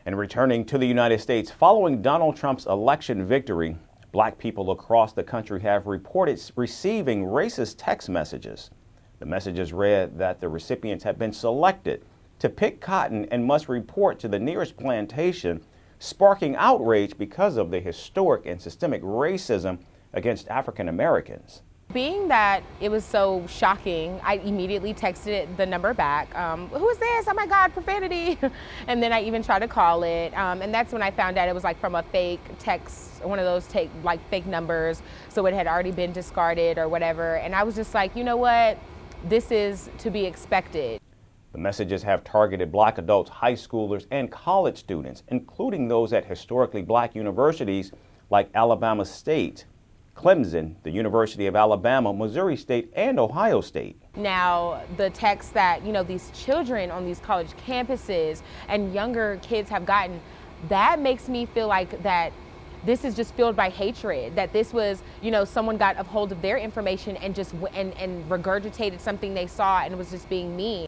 And returning to the United States, following Donald Trump's election victory, black people across the country have reported receiving racist text messages. The messages read that the recipients have been selected to pick cotton and must report to the nearest plantation, sparking outrage because of the historic and systemic racism against African Americans. Being that it was so shocking, I immediately texted the number back. Who is this? Oh my God, profanity. And then I even tried to call it. And that's when I found out it was like from a fake text, one of those fake numbers. So it had already been discarded or whatever. And I was just like, you know what? This is to be expected. The messages have targeted black adults, high schoolers, and college students, including those at historically black universities like Alabama State, Clemson, the University of Alabama, Missouri State, and Ohio State. Now, the text that, these children on these college campuses and younger kids have gotten, that makes me feel like that this is just filled by hatred, that this was, someone got a hold of their information and just and regurgitated something they saw and was just being mean.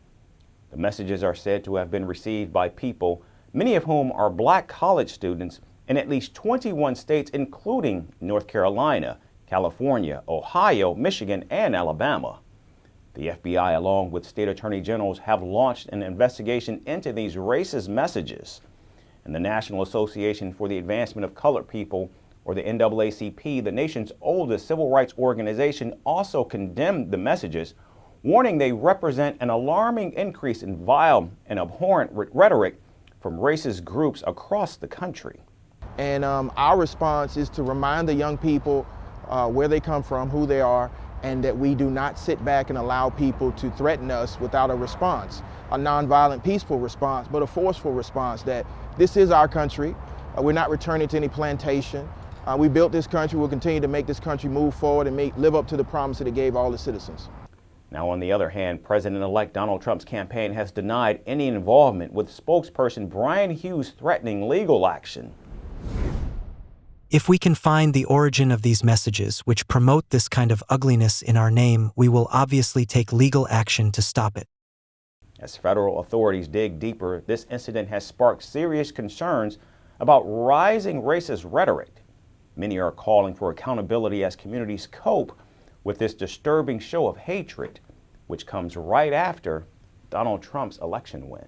The messages are said to have been received by people, many of whom are black college students, in at least 21 states, including North Carolina, California, Ohio, Michigan, and Alabama. The FBI, along with state attorney generals, have launched an investigation into these racist messages. And the National Association for the Advancement of Colored People, or the NAACP, the nation's oldest civil rights organization, also condemned the messages, warning they represent an alarming increase in vile and abhorrent rhetoric from racist groups across the country. And our response is to remind the young people where they come from, who they are, and that we do not sit back and allow people to threaten us without a response, a nonviolent, peaceful response, but a forceful response, that this is our country. We're not returning to any plantation. We built this country. We'll continue to make this country move forward and live up to the promise that it gave all its citizens. Now, on the other hand, President-elect Donald Trump's campaign has denied any involvement with spokesperson Brian Hughes threatening legal action. If we can find the origin of these messages which promote this kind of ugliness in our name, we will obviously take legal action to stop it. As federal authorities dig deeper, this incident has sparked serious concerns about rising racist rhetoric. Many are calling for accountability as communities cope with this disturbing show of hatred, which comes right after Donald Trump's election win.